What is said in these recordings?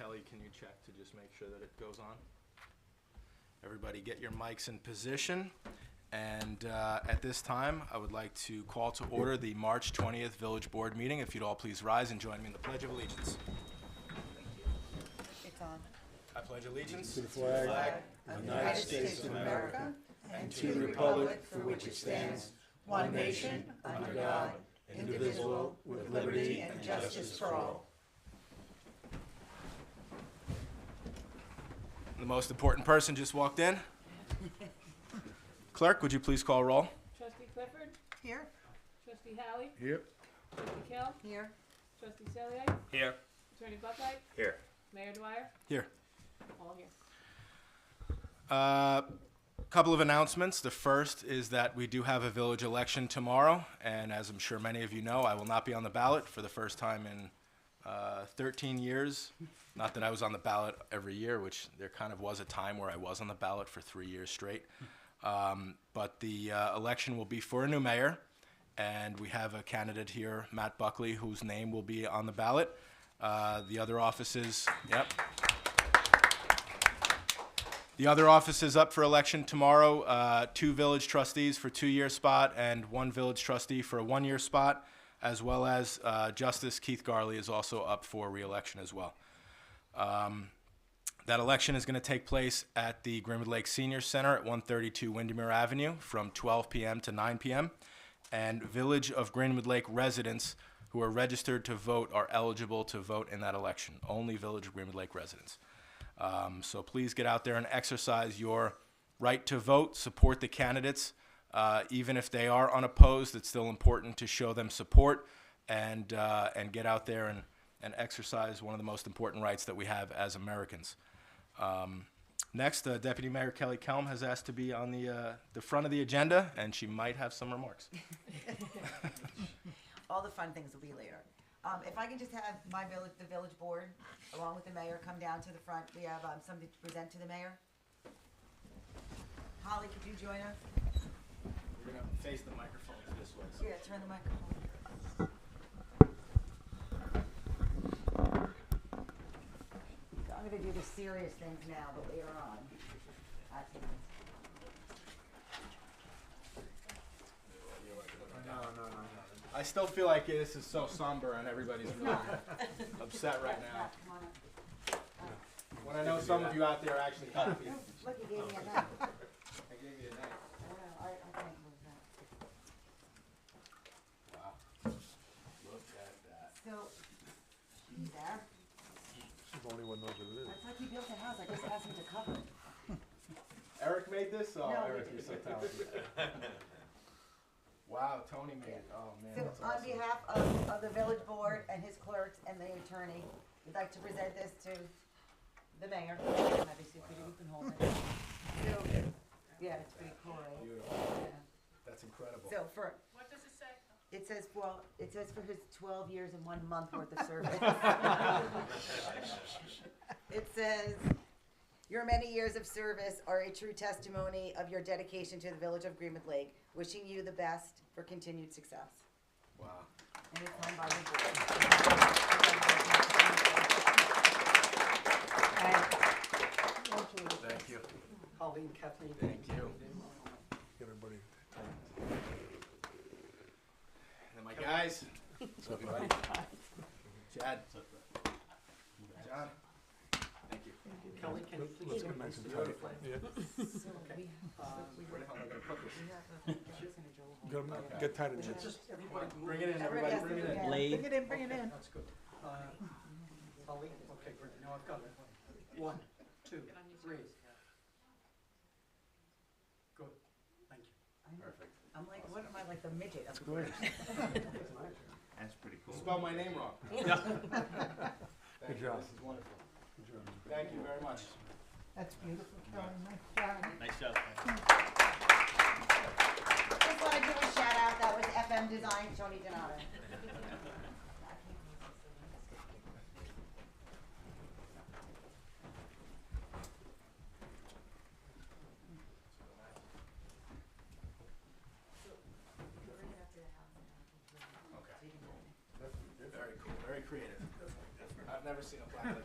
Kelly, can you check to just make sure that it goes on? Everybody get your mics in position. And at this time, I would like to call to order the March 20th Village Board meeting. If you'd all please rise and join me in the Pledge of Allegiance. It's on. I pledge allegiance To the flag of the United States of America and to the republic for which it stands, one nation, under God, indivisible, with liberty and justice for all. The most important person just walked in. Clerk, would you please call roll? Trustee Clifford? Here? Trustee Howley? Yep. Trustee Kell? Here. Trustee Salier? Here. Attorney Buckeye? Here. Mayor Dwyer? Here. All here. Couple of announcements. The first is that we do have a village election tomorrow, and as I'm sure many of you know, I will not be on the ballot for the first time in 13 years. Not that I was on the ballot every year, which there kind of was a time where I was on the ballot for 3 years straight. But the election will be for a new mayor, and we have a candidate here, Matt Buckley, whose name will be on the ballot. The other offices, The other offices up for election tomorrow, 2 village trustees for 2-year spot and 1 village trustee for a 1-year spot, as well as Justice Keith Garley is also up for re-election as well. That election is going to take place at the Greenwood Lake Senior Center at 132 Windermere Avenue from 12 p.m. to 9 p.m. And Village of Greenwood Lake residents who are registered to vote are eligible to vote in that election. Only Village of Greenwood Lake residents. So please get out there and exercise your right to vote, support the candidates. Even if they are unopposed, it's still important to show them support and get out there and exercise one of the most important rights that we have as Americans. Next, Deputy Mayor Kelly Kelm has asked to be on the front of the agenda, and she might have some remarks. All the fun things will be later. If I can just have the village board, along with the mayor, come down to the front. We have something to present to the mayor. Holly, could you join us? We're going to face the microphones this way. So. Yeah, turn the microphone. So I'm going to do the serious things now, but later on. No. I still feel like this is so somber and everybody's really upset right now. Come on up. When I know some of you out there are actually happy. Look, you gave me a knife. I gave you a knife. I can't move that. Wow. Look at that. So, he's there. She's the only one knows what it is. It's like he built a house. I just asked him to cover it. Eric made this? Oh, No, Eric, you're so talented. Wow, Tony made it. Oh, man, So that's on awesome. behalf of the village board and his clerks and the attorney, we'd like to present this to the mayor. Obviously, if you can hold it. So, yeah, it's pretty cool, right? Beautiful. Yeah. That's incredible. So for, What does it say? it says for his 12 years and 1 month worth of service. It says, your many years of service are a true testimony of your dedication to the village of Greenwood Lake. Wishing you the best for continued success. Wow. And it's signed by the board. Thank you. Holly and Kathleen. Thank you. Everybody. And my guys. What's up, everybody? Chad. John. Thank you. Kelly, can you please Let's get go nice to and the tight. flag? Yeah. Where the hell am I going to put this? Get tight in there. Just everybody move. Bring it in, everybody. Bring it in. Blade. Bring it in. That's good. Holly, okay, great. Now I've got it. 1, 2, 3. Good. Thank you. Perfect. I'm like, what am I, like the midget? That's great. That's pretty cool. You spelled my name wrong. Good job. This is wonderful. Good job. Thank you very much. That's beautiful, Kelly, nice job. Nice job. Just want to give a shout out, that was FM Design, Tony Donato. Okay. Very cool. Very creative. I've never seen a plaque like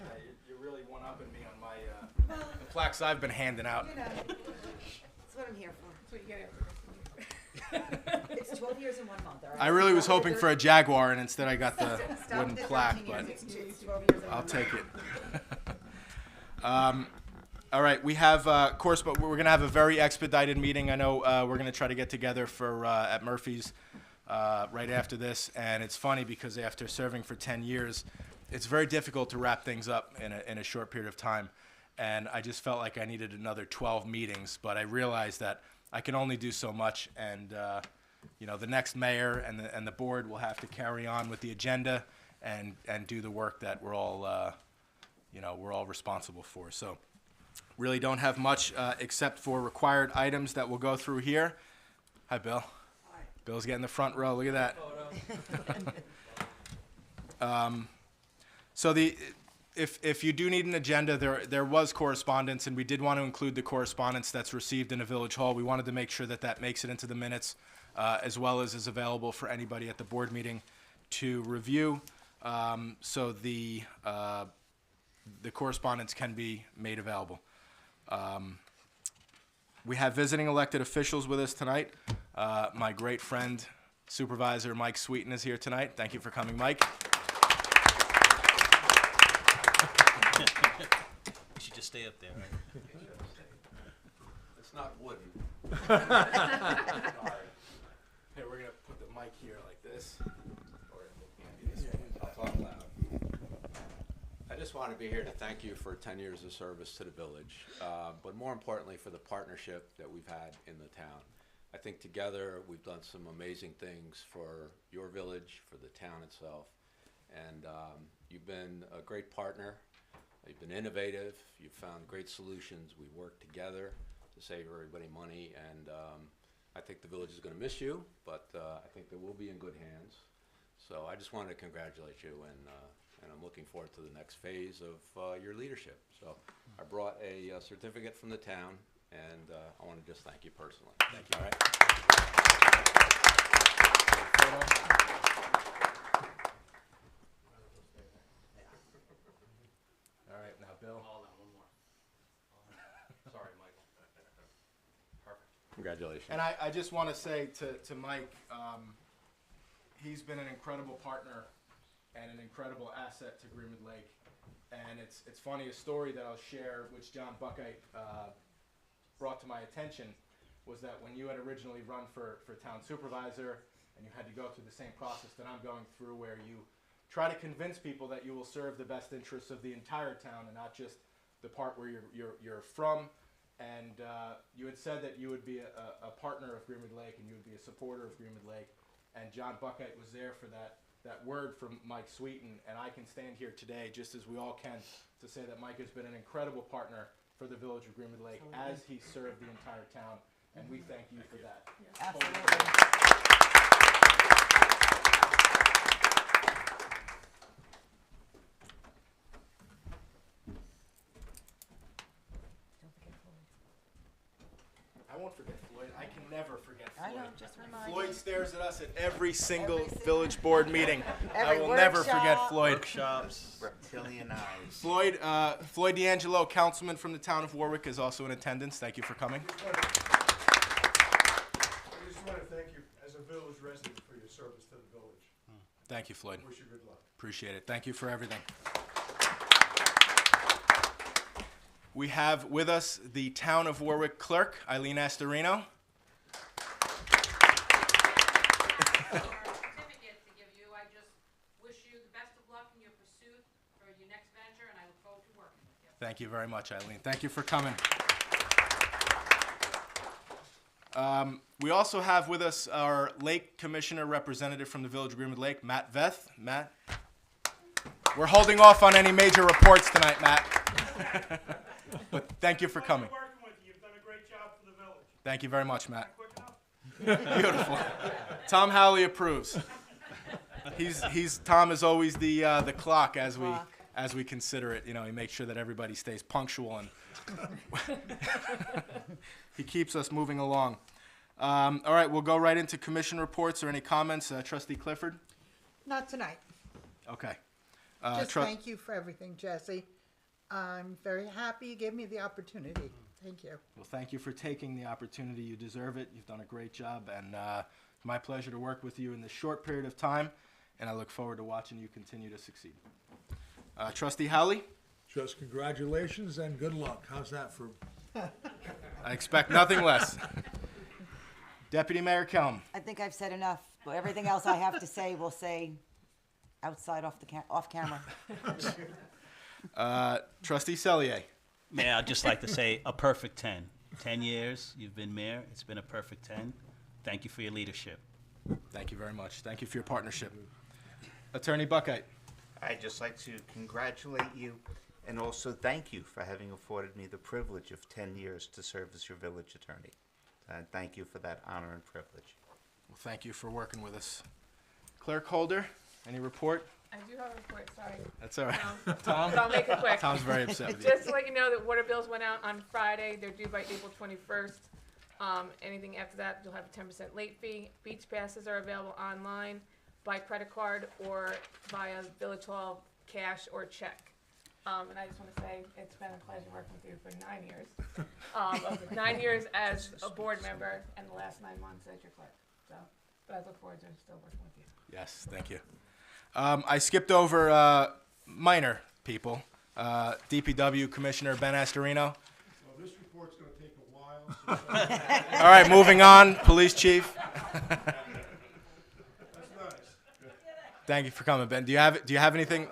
You're really one-upping me on my the plaques I've been handing out. You know, that's what I'm here for. That's what you get after. It's 12 years and 1 month, all right? I really was hoping for a Jaguar, and instead I got the Stop wooden the 13 plaque, years. but It's 12 years and I'll 1 take month. it. All right, we have, course, but we're going to have a very expedited meeting. I know we're going to try to get together for at Murphy's right after this, and it's funny because after serving for 10 years, it's very difficult to wrap things up in a short period of time, and I just felt like I needed another 12 meetings, but I realized that I can only do so much, and you know, the next mayor and the board will have to carry on with the agenda and do the work that we're all you know, we're all responsible for. So really don't have much except for required items that we'll go through here. Hi, Bill. Hi. Bill's getting the front row. Look at that. So if you do need an agenda, there was correspondence, and we did want to include the correspondence that's received in the Village Hall. We wanted to make sure that that makes it into the minutes, as well as is available for anybody at the board meeting to review. So the correspondence can be made available. We have visiting elected officials with us tonight. My great friend, Supervisor Mike Sweeten is here tonight. Thank you for coming, Mike. You should just stay up there. It's not wooden. Here, we're gonna put the mic here like this. I'll talk loud. I just want to be here to thank you for 10 years of service to the village, but more importantly for the partnership that we've had in the town. I think together we've done some amazing things for your village, for the town itself, and you've been a great partner. You've been innovative. You've found great solutions. We work together to save everybody money, and I think the village is going to miss you, but I think that we'll be in good hands. So I just wanted to congratulate you, and I'm looking forward to the next phase of your leadership. So I brought a certificate from the town, and I want to just thank you personally. Thank you. All right. All right, now Bill. Hold on, one more. Sorry, Michael. Perfect. Congratulations. And I just want to say to Mike, he's been an incredible partner and an incredible asset to Greenwood Lake. And it's funny, a story that I'll share, which John Buckite brought to my attention, was that when you had originally run for town supervisor and you had to go through the same process that I'm going through, where you try to convince people that you will serve the best interests of the entire town and not just the part where you're from. And you had said that you would be a partner of Greenwood Lake and you would be a supporter of Greenwood Lake. And John Buckite was there for that word from Mike Sweeten. And I can stand here today, just as we all can, to say that Mike has been an incredible partner for the village of Greenwood Lake as he served the entire town. And we thank you for that. Absolutely. I won't forget Floyd. I can never forget Floyd. I know, just remind Floyd you. stares at us at every single Every single- village board meeting. I Every will never workshop. forget Floyd. Workshops, reptilian eyes. Floyd D'Angelo, councilman from the town of Warwick, is also in attendance. Thank you for coming. I just want to thank you as a village resident for your service to the village. Thank you, Floyd. Wish you good luck. Appreciate it. Thank you for everything. We have with us the town of Warwick clerk, Eileen Astorino. Certificate to give you. I just wish you the best of luck in your pursuit for your next venture, and I look forward to working with you. Thank you very much, Eileen. Thank you for coming. We also have with us our Lake Commissioner representative from the Village of Greenwood Lake, Matt Veth. Matt, we're holding off on any major reports tonight, Matt. But thank you for coming. Working with you. You've done a great job for the village. Thank you very much, Matt. Quick enough? Beautiful. Tom Howley approves. Tom is always the clock as we consider it. You know, he makes sure that everybody stays punctual and he keeps us moving along. All right, we'll go right into commission reports or any comments. Trustee Clifford? Not tonight. Okay. Just Tru- thank you for everything, Jesse. I'm very happy you gave me the opportunity. Thank you. Well, thank you for taking the opportunity. You deserve it. You've done a great job, and it's my pleasure to work with you in this short period of time, and I look forward to watching you continue to succeed. Trustee Howley, Just congratulations and good luck. How's that for? I expect nothing less. Deputy Mayor Kelm. I think I've said enough, but everything else I have to say, we'll say outside off camera. Trustee Cellier. Mayor, I'd just like to say a perfect 10. 10 years you've been mayor. It's been a perfect 10. Thank you for your leadership. Thank you very much. Thank you for your partnership. Attorney Buckheit. I'd just like to congratulate you and also thank you for having afforded me the privilege of 10 years to serve as your village attorney. Thank you for that honor and privilege. Well, thank you for working with us. Clerk Holder, any report? I do have a report, sorry. That's all right. Tom? But I'll make it quick. Tom's very upset with you. Just to let you know that water bills went out on Friday. They're due by April 21st. Anything after that, you'll have a 10% late fee. Beach passes are available online, by credit card, or via Village Hall cash or check. And I just want to say it's been a pleasure working with you for 9 years. 9 years as a board member and the last 9 months as your clerk. So, but I look forward to still working with you. Yes, thank you. I skipped over minor people. DPW Commissioner Ben Astorino. Well, this report's gonna take a while. All right, moving on. Police Chief. That's nice. Thank you for coming, Ben. Do you have anything?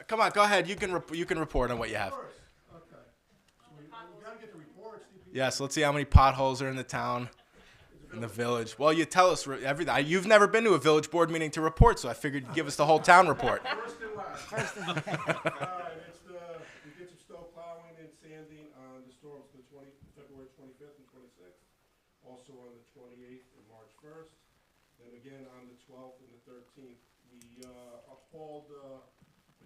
Come on, go ahead. You can report on what you have. Of course. Okay. So we gotta get the reports. Yes, let's see how many potholes are in the town, in the village. Well, you tell us everything. You've never been to a village board meeting to report, so I figured you'd give us the whole town report. First and last. All right, we did some snow plowing and sanding on the storms February 25th and 26th. Also on the 28th and March 1st. Then again on the 12th and the 13th. We hauled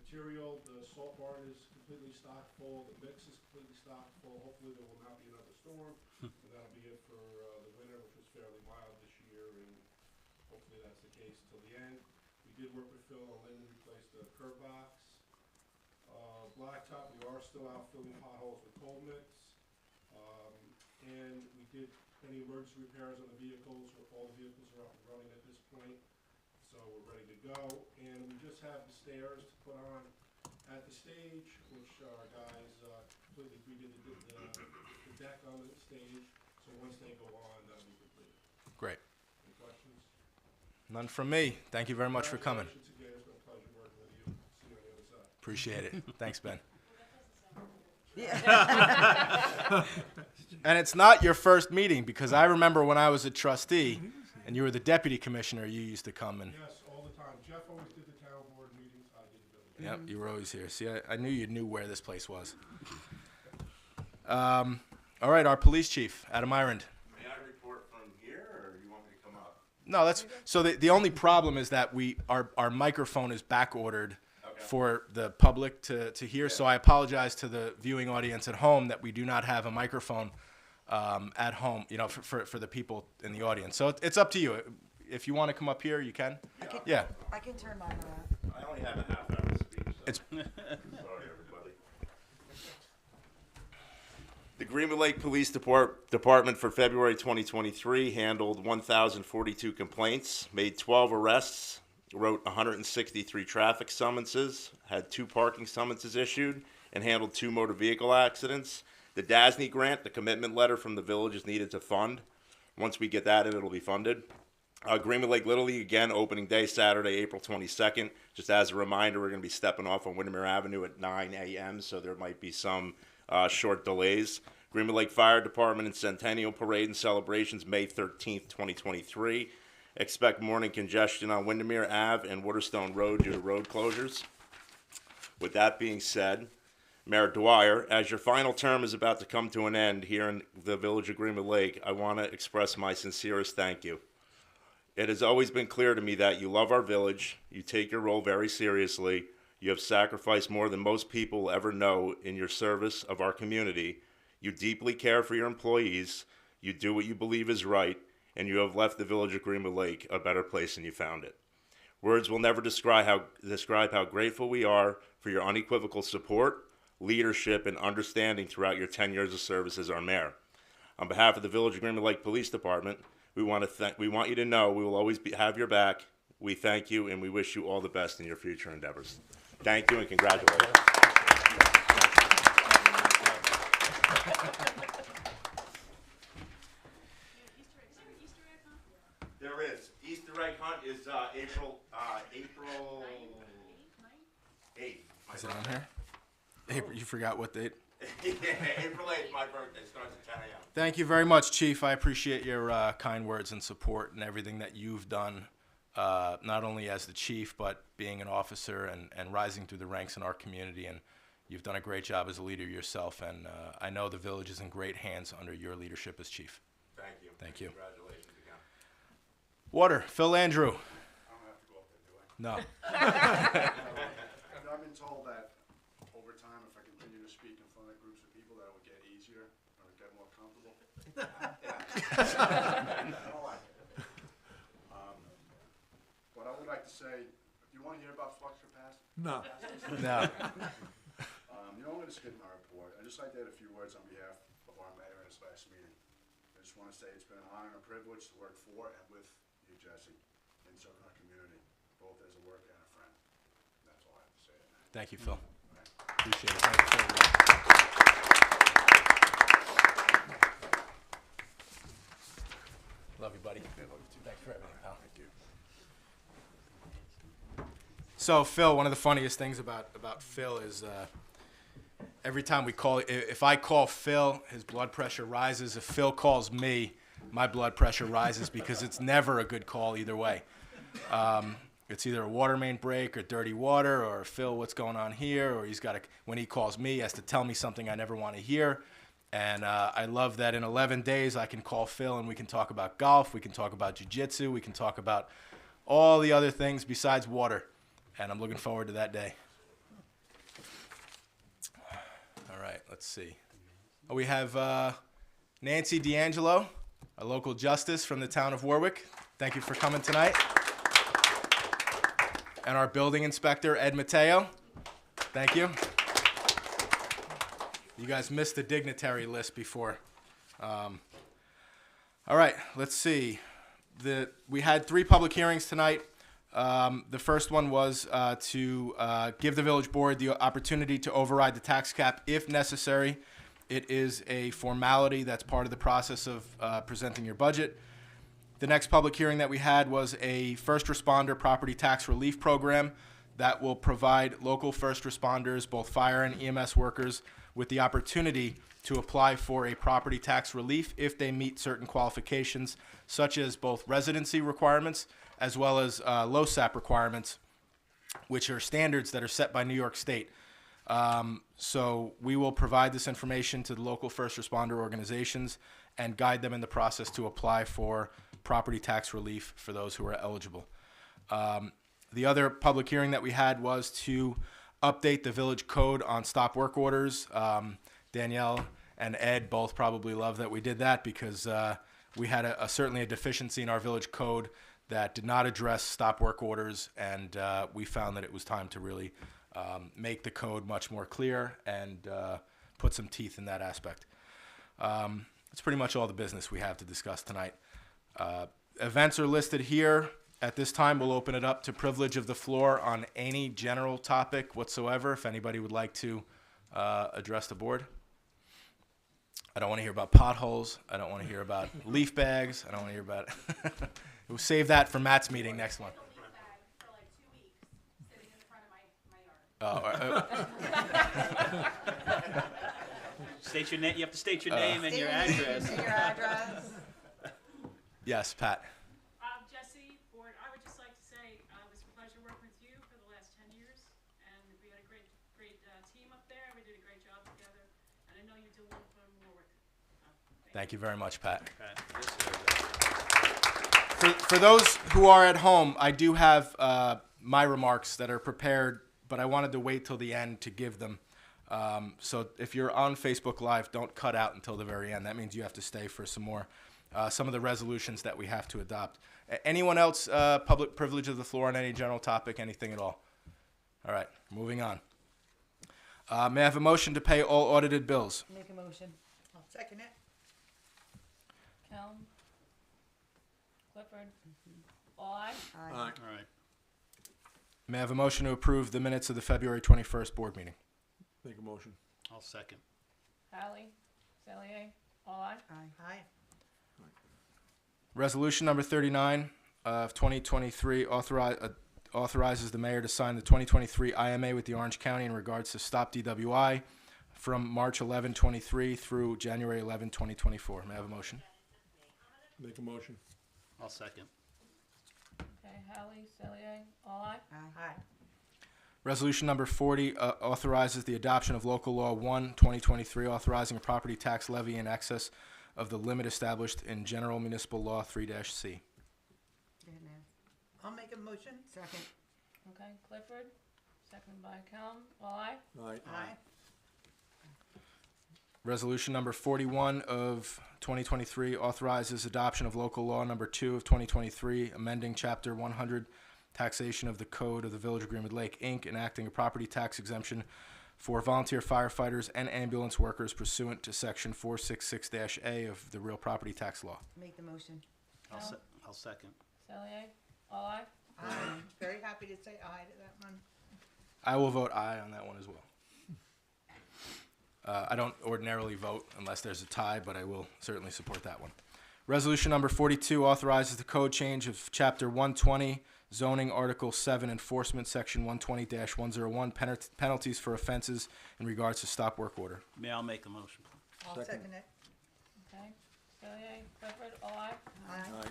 material. The salt barn is completely stocked full. The mix is completely stocked full. Hopefully there will not be another storm. And that'll be it for the winter, which was fairly mild this year, and hopefully that's the case till the end. We did work with Phil and Lynn to replace the curb box. Blacktop, we are still out filling potholes with cold mix. And we did any emergency repairs on the vehicles. All the vehicles are up and running at this point. So we're ready to go, and we just have the stairs to put on at the stage, which our guys completely redid the deck on the stage, so once they go on, that'll be completed. Great. Any questions? None from me. Thank you very much for coming. Congratulations again. It's been a pleasure working with you. See you on the other side. Appreciate it. Thanks, Ben. And it's not your first meeting, because I remember when I was a trustee and you were the deputy commissioner, you used to come and. Yes, all the time. Jeff always did the town board meetings. I did the village. Yep, you were always here. See, I knew you knew where this place was. All right, our police chief, Adam Irond. May I report from here, or you want me to come up? No, that's so. The only problem is that our microphone is back ordered for the public to hear. So I apologize to the viewing audience at home that we do not have a microphone at home. You know, for the people in the audience. So it's up to you. If you want to come up here, you can. Yeah. I can turn mine I only have a half hour to speak, so. It's Sorry, everybody. The Greenwood Lake Police Department for February 2023 handled 1,042 complaints, made 12 arrests, wrote 163 traffic summonses, had 2 parking summonses issued, and handled 2 motor vehicle accidents. The DASNY grant, the commitment letter from the village, is needed to fund. Once we get that in, it'll be funded. Greenwood Lake Little League, again, opening day Saturday, April 22nd. Just as a reminder, we're going to be stepping off on Windermere Avenue at 9 a.m., so there might be some short delays. Greenwood Lake Fire Department and Centennial Parade and Celebrations, May 13th, 2023. Expect morning congestion on Windermere Ave and Waterstone Road due to road closures. With that being said, Mayor Dwyer, as your final term is about to come to an end here in the village of Greenwood Lake, I want to express my sincerest thank you. It has always been clear to me that you love our village, you take your role very seriously, you have sacrificed more than most people will ever know in your service of our community, you deeply care for your employees, you do what you believe is right, and you have left the village of Greenwood Lake a better place than you found it. Words will never describe how grateful we are for your unequivocal support, leadership, and understanding throughout your 10 years of service as our mayor. On behalf of the Village of Greenwood Lake Police Department, we want you to know we will always have your back. We thank you, and we wish you all the best in your future endeavors. Thank you, and congratulations. There is. Easter egg hunt is April 8th. Is it on here? April, you forgot what date? Yeah, April 8th, my birthday starts at 10 a.m. Thank you very much, Chief. I appreciate your kind words and support and everything that you've done, not only as the chief, but being an officer and rising through the ranks in our community. And you've done a great job as a leader yourself, and I know the village is in great hands under your leadership as chief. Thank you. Thank you. Congratulations again. Water, Phil Andrew. I don't have to go up there, do I? No. I've been told that over time, if I continue to speak in front of groups of people, that it would get easier, I would get more comfortable. I don't like it. But I would like to say, do you want to hear about Fluxer Pass? No. No. You know, I'm going to skip my report. I'd just like to add a few words on behalf of our mayor in his last meeting. I just want to say it's been an honor and a privilege to work for and with you, Jesse, in serving our community, both as a worker and a friend. That's all I have to say tonight. Thank you, Phil. Right. Appreciate it. Thank you, Phil. Love you, buddy. Thanks for everything, pal. Thank you. So, Phil, one of the funniest things about Phil is every time we call, if I call Phil, his blood pressure rises. If Phil calls me, my blood pressure rises because it's never a good call either way. It's either a water main break or dirty water or Phil, what's going on here? Or when he calls me, he has to tell me something I never want to hear. And I love that in 11 days I can call Phil and we can talk about golf, we can talk about jiu-jitsu, we can talk about all the other things besides water. And I'm looking forward to that day. All right, let's see. We have Nancy D'Angelo, a local justice from the town of Warwick. Thank you for coming tonight. And our building inspector, Ed Mateo. Thank you. You guys missed the dignitary list before. All right, let's see. We had 3 public hearings tonight. The first one was to give the village board the opportunity to override the tax cap if necessary. It is a formality that's part of the process of presenting your budget. The next public hearing that we had was a first responder property tax relief program that will provide local first responders, both fire and EMS workers, with the opportunity to apply for a property tax relief if they meet certain qualifications, such as both residency requirements as well as LoSAP requirements, which are standards that are set by New York State. So we will provide this information to the local first responder organizations and guide them in the process to apply for property tax relief for those who are eligible. The other public hearing that we had was to update the village code on stop work orders. Danielle and Ed both probably love that we did that because we had certainly a deficiency in our village code that did not address stop work orders, and we found that it was time to really make the code much more clear and put some teeth in that aspect. That's pretty much all the business we have to discuss tonight. Events are listed here. At this time, we'll open it up to privilege of the floor on any general topic whatsoever, if anybody would like to address the board. I don't want to hear about potholes. I don't want to hear about leaf bags. I don't want to hear about We'll save that for Matt's meeting next month. State your name. You have to state your name and your address. Your address. Yes, Pat. Jesse, board, I would just like to say it was a pleasure working with you for the last 10 years, and we had a great team up there. We did a great job together, and I know you do one for Warwick. Thank you very much, Pat. Pat. For those who are at home, I do have my remarks that are prepared, but I wanted to wait till the end to give them. So if you're on Facebook Live, don't cut out until the very end. That means you have to stay for some more. some of the resolutions that we have to adopt. Anyone else, public privilege of the floor on any general topic, anything at all? All right, moving on. May I have a motion to pay all audited bills? Make a motion. I'll second it. Helm, Clifford, all ayes. Aye. All right. May I have a motion to approve the minutes of the February 21st board meeting? Make a motion. I'll second. Hallie, Cellier, all ayes. Aye. Aye. Resolution number 39 of 2023 authorizes the mayor to sign the 2023 IMA with the Orange County in regards to Stop DWI from March 11, 23 through January 11, 2024. May I have a motion? Make a motion. I'll second. Okay, Hallie, Cellier, all ayes. Aye. Resolution number 40 authorizes the adoption of Local Law 1, 2023, authorizing a property tax levy in excess of the limit established in General Municipal Law 3-C. Go ahead, Nan. I'll make a motion. Second. Okay, Clifford, seconded by Helm, all ayes. Aye. Aye. Resolution number 41 of 2023 authorizes adoption of Local Law number 2 of 2023, amending Chapter 100, Taxation of the Code of the Village of Greenwood Lake, Inc., enacting a property tax exemption for volunteer firefighters and ambulance workers pursuant to Section 466-A of the Real Property Tax Law. Make the motion. I'll second. Cellier, all ayes. Aye. Very happy to say aye to that one. I will vote aye on that one as well. I don't ordinarily vote unless there's a tie, but I will certainly support that one. Resolution number 42 authorizes the code change of Chapter 120, Zoning, Article 7, Enforcement, Section 120-101, penalties for offenses in regards to stop work order. May I make a motion? I'll Second. second it. Okay, Cellier, Clifford, all ayes. Aye. Aye.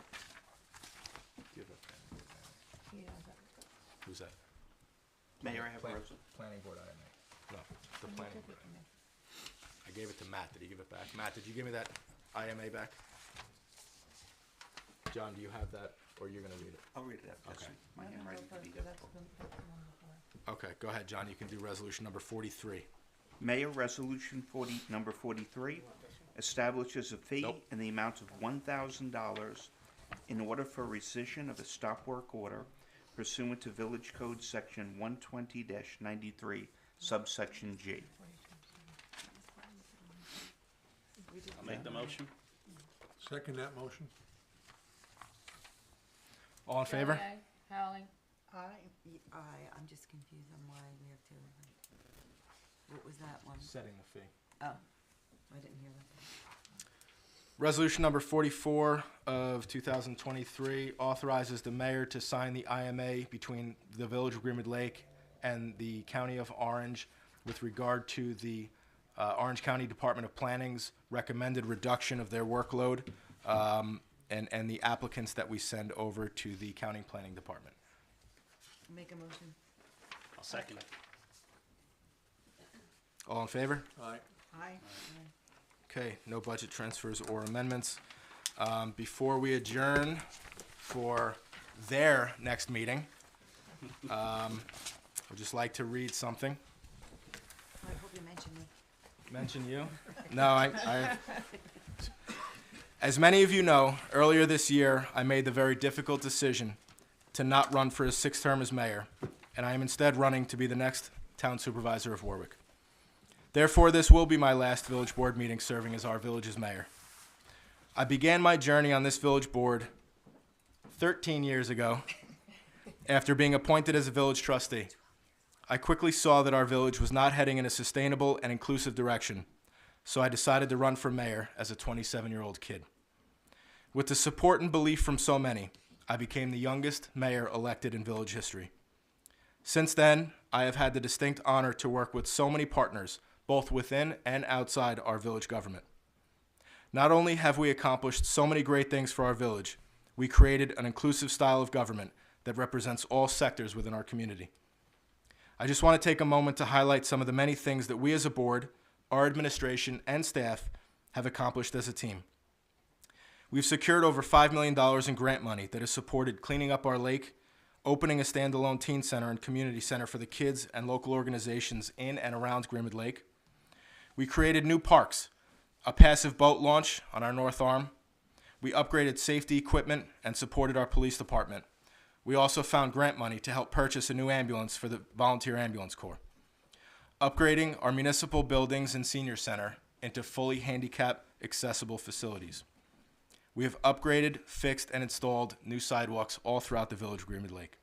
Who's that? Mayor, I have a resolution. Planning board IMA. No, the planning board. I gave it to Matt. Did he give it back? Matt, did you give me that IMA back? John, do you have that, or you're gonna read it? I'll read it after. Okay. My handwriting could be That's difficult. the one before. Okay, go ahead, John. You can do resolution number 43. Mayor, Resolution number 43, establishes a fee Nope. in the amount of $1,000 in order for rescission of a stop work order pursuant to Village Code Section 120-93, subsection G. I'll make the motion. Second that motion. All in favor? Cellier, Hallie, Aye. Aye, I'm just confused on why we have to, what was that one? Setting the fee. Oh, I didn't hear that. Resolution number 44 of 2023 authorizes the mayor to sign the IMA between the Village of Greenwood Lake and the County of Orange with regard to the Orange County Department of Planning's recommended reduction of their workload and the applicants that we send over to the County Planning Department. Make a motion. I'll second it. All in favor? Aye. Aye. Okay, no budget transfers or amendments. Before we adjourn for their next meeting, I'd just like to read something. I hope you mention me. Mention you? No, I as many of you know, earlier this year, I made the very difficult decision to not run for a sixth term as mayor, and I am instead running to be the next town supervisor of Warwick. Therefore, this will be my last village board meeting serving as our village's mayor. I began my journey on this village board 13 years ago after being appointed as a village trustee. I quickly saw that our village was not heading in a sustainable and inclusive direction, so I decided to run for mayor as a 27-year-old kid. With the support and belief from so many, I became the youngest mayor elected in village history. Since then, I have had the distinct honor to work with so many partners, both within and outside our village government. Not only have we accomplished so many great things for our village, we created an inclusive style of government that represents all sectors within our community. I just want to take a moment to highlight some of the many things that we as a board, our administration, and staff have accomplished as a team. We've secured over $5 million in grant money that has supported cleaning up our lake, opening a standalone teen center and community center for the kids and local organizations in and around Greenwood Lake. We created new parks, a passive boat launch on our North Arm. We upgraded safety equipment and supported our police department. We also found grant money to help purchase a new ambulance for the Volunteer Ambulance Corps. Upgrading our municipal buildings and senior center into fully handicap accessible facilities. We have upgraded, fixed, and installed new sidewalks all throughout the village of Greenwood Lake.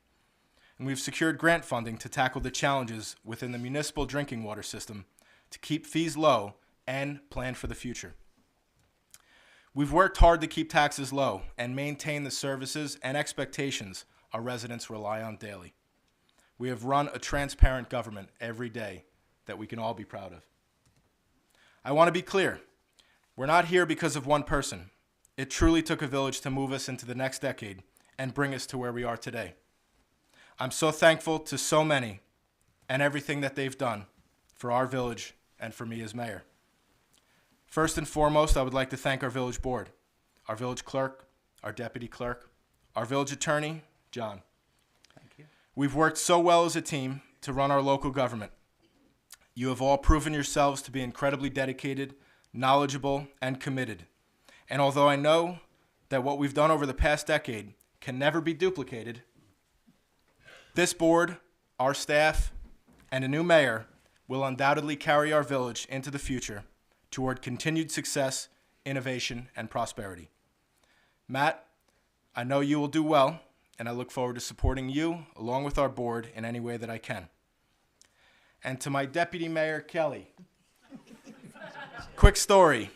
And we've secured grant funding to tackle the challenges within the municipal drinking water system to keep fees low and plan for the future. We've worked hard to keep taxes low and maintain the services and expectations our residents rely on daily. We have run a transparent government every day that we can all be proud of. I want to be clear. We're not here because of one person. It truly took a village to move us into the next decade and bring us to where we are today. I'm so thankful to so many and everything that they've done for our village and for me as mayor. First and foremost, I would like to thank our village board, our village clerk, our deputy clerk, our village attorney, John. Thank you. We've worked so well as a team to run our local government. You have all proven yourselves to be incredibly dedicated, knowledgeable, and committed. And although I know that what we've done over the past decade can never be duplicated, this board, our staff, and a new mayor will undoubtedly carry our village into the future toward continued success, innovation, and prosperity. Matt, I know you will do well, and I look forward to supporting you along with our board in any way that I can. And to my deputy mayor, Kelly, quick story.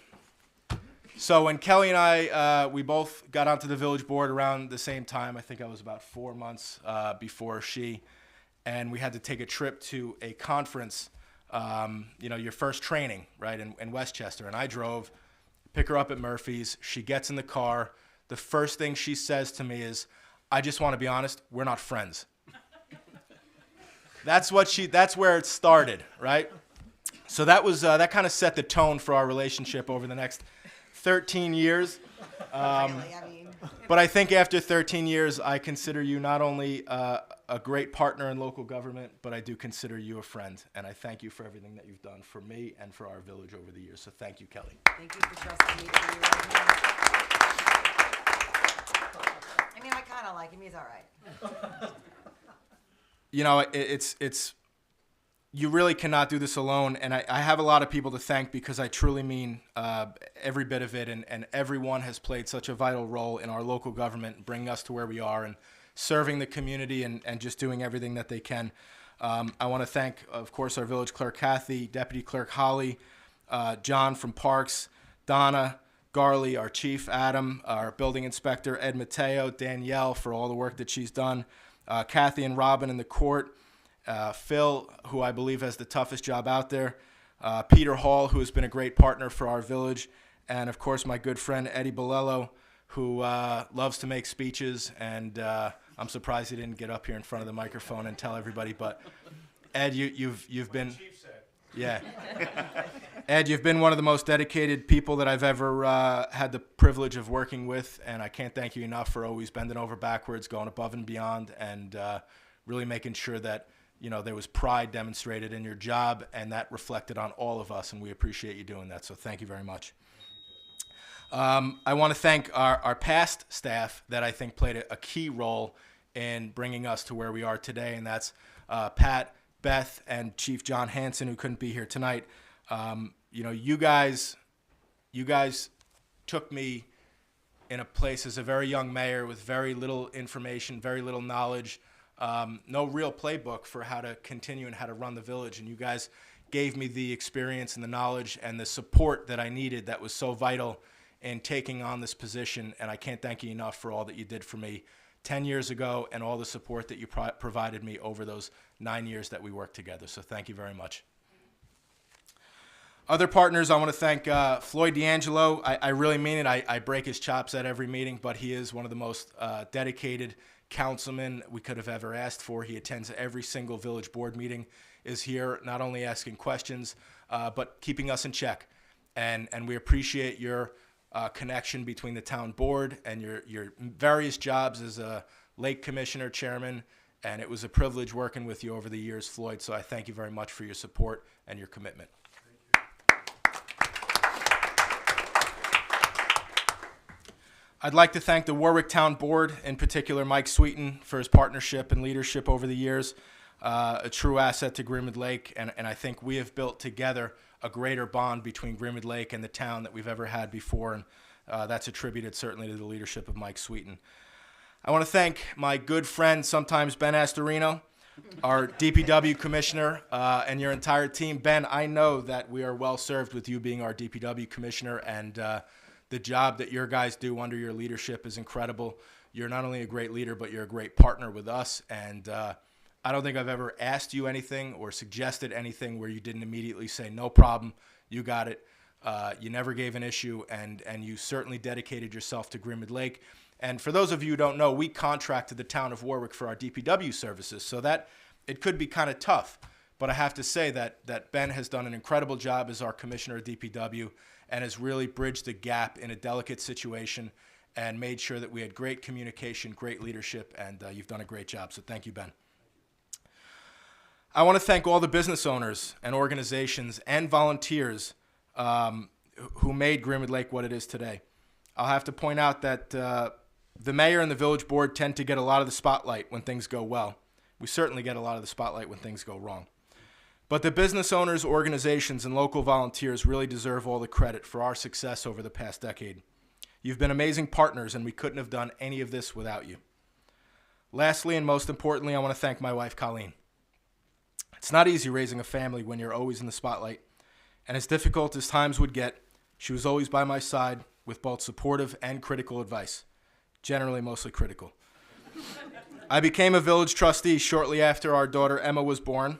So when Kelly and I, we both got onto the village board around the same time. I think I was about 4 months before she, and we had to take a trip to a conference, your first training, right, in Westchester. And I drove, pick her up at Murphy's. She gets in the car. The first thing she says to me is, I just want to be honest, we're not friends. That's where it started, right? So that was, that kind of set the tone for our relationship over the next 13 years. But I think after 13 years, I consider you not only a great partner in local government, but I do consider you a friend. And I thank you for everything that you've done for me and for our village over the years. So thank you, Kelly. Thank you for trusting me to be your right hand. I mean, I kind of like him. He's all right. You know, it's you really cannot do this alone, and I have a lot of people to thank because I truly mean every bit of it, and everyone has played such a vital role in our local government, bringing us to where we are, and serving the community, and just doing everything that they can. I want to thank, of course, our village clerk, Kathy, deputy clerk, Holly, John from Parks, Donna, Garley, our chief, Adam, our building inspector, Ed Mateo, Danielle, for all the work that she's done, Kathy and Robin in the court, Phil, who I believe has the toughest job out there, Peter Hall, who has been a great partner for our village, and of course my good friend Eddie Bolello, who loves to make speeches, and I'm surprised he didn't get up here in front of the microphone and tell everybody. But Ed, you've been, yeah, Ed, you've been one of the most dedicated people that I've ever had the privilege of working with, and I can't thank you enough for always bending over backwards, going above and beyond, and really making sure that there was pride demonstrated in your job, and that reflected on all of us, and we appreciate you doing that. So thank you very much. I want to thank our past staff that I think played a key role in bringing us to where we are today, and that's Pat, Beth, and Chief John Hanson, who couldn't be here tonight. You guys took me in a place as a very young mayor with very little information, very little knowledge, no real playbook for how to continue and how to run the village, and you guys gave me the experience and the knowledge and the support that I needed that was so vital in taking on this position, and I can't thank you enough for all that you did for me 10 years ago and all the support that you provided me over those 9 years that we worked together. So thank you very much. Other partners, I want to thank Floyd D'Angelo. I really mean it. I break his chops at every meeting, but he is one of the most dedicated councilmen we could have ever asked for. He attends every single village board meeting, is here not only asking questions, but keeping us in check. And we appreciate your connection between the town board and your various jobs as a lake commissioner, chairman, and it was a privilege working with you over the years, Floyd, so I thank you very much for your support and your commitment. I'd like to thank the Warwick Town Board, in particular Mike Sweeten, for his partnership and leadership over the years. A true asset to Greenwood Lake, and I think we have built together a greater bond between Greenwood Lake and the town that we've ever had before, and that's attributed certainly to the leadership of Mike Sweeten. I want to thank my good friend, sometimes Ben Astorino, our DPW commissioner, and your entire team. Ben, I know that we are well served with you being our DPW commissioner, and the job that your guys do under your leadership is incredible. You're not only a great leader, but you're a great partner with us, and I don't think I've ever asked you anything or suggested anything where you didn't immediately say, no problem, you got it. You never gave an issue, and you certainly dedicated yourself to Greenwood Lake. And for those of you who don't know, we contracted the town of Warwick for our DPW services, so that it could be kind of tough. But I have to say that Ben has done an incredible job as our commissioner of DPW and has really bridged the gap in a delicate situation and made sure that we had great communication, great leadership, and you've done a great job. So thank you, Ben. I want to thank all the business owners and organizations and volunteers who made Greenwood Lake what it is today. I'll have to point out that the mayor and the village board tend to get a lot of the spotlight when things go well. We certainly get a lot of the spotlight when things go wrong. But the business owners, organizations, and local volunteers really deserve all the credit for our success over the past decade. You've been amazing partners, and we couldn't have done any of this without you. Lastly, and most importantly, I want to thank my wife, Colleen. It's not easy raising a family when you're always in the spotlight, and as difficult as times would get, she was always by my side with both supportive and critical advice, generally mostly critical. I became a village trustee shortly after our daughter Emma was born,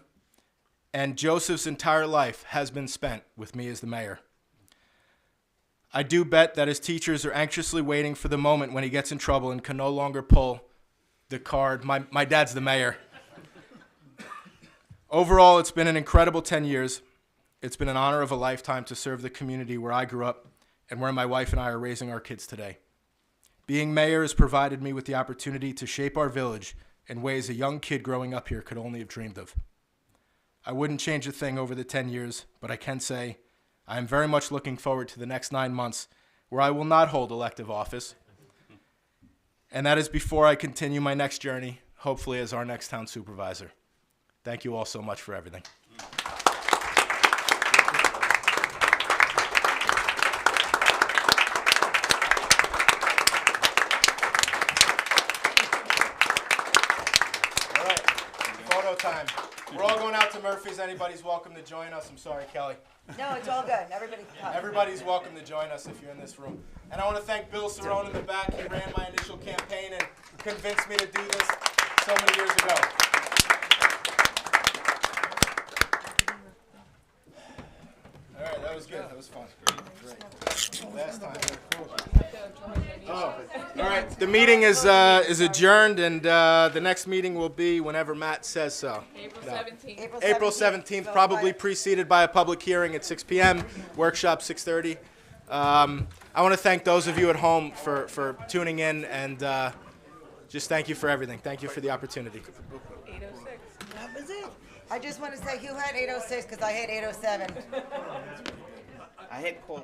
and Joseph's entire life has been spent with me as the mayor. I do bet that his teachers are anxiously waiting for the moment when he gets in trouble and can no longer pull the card, my dad's the mayor. Overall, it's been an incredible 10 years. It's been an honor of a lifetime to serve the community where I grew up and where my wife and I are raising our kids today. Being mayor has provided me with the opportunity to shape our village in ways a young kid growing up here could only have dreamed of. I wouldn't change a thing over the 10 years, but I can say I am very much looking forward to the next 9 months where I will not hold elective office. And that is before I continue my next journey, hopefully as our next town supervisor. Thank you all so much for everything. All right, photo time. We're all going out to Murphy's. Anybody's welcome to join us. I'm sorry, Kelly. No, it's all good. Everybody can come. Everybody's welcome to join us if you're in this room. And I want to thank Bill Cerrone in the back. He ran my initial campaign and convinced me to do this so many years ago. All right, that was good. That was fun. Great. Last time. Oh, all right. The meeting is adjourned, and the next meeting will be whenever Matt says so. April 17th. April 17th, probably preceded by a public hearing at 6 p.m., workshop 6:30. I want to thank those of you at home for tuning in, and just thank you for everything. Thank you for the opportunity. 8:06. That was it. I just want to say who had 806 because I had 807. I had called.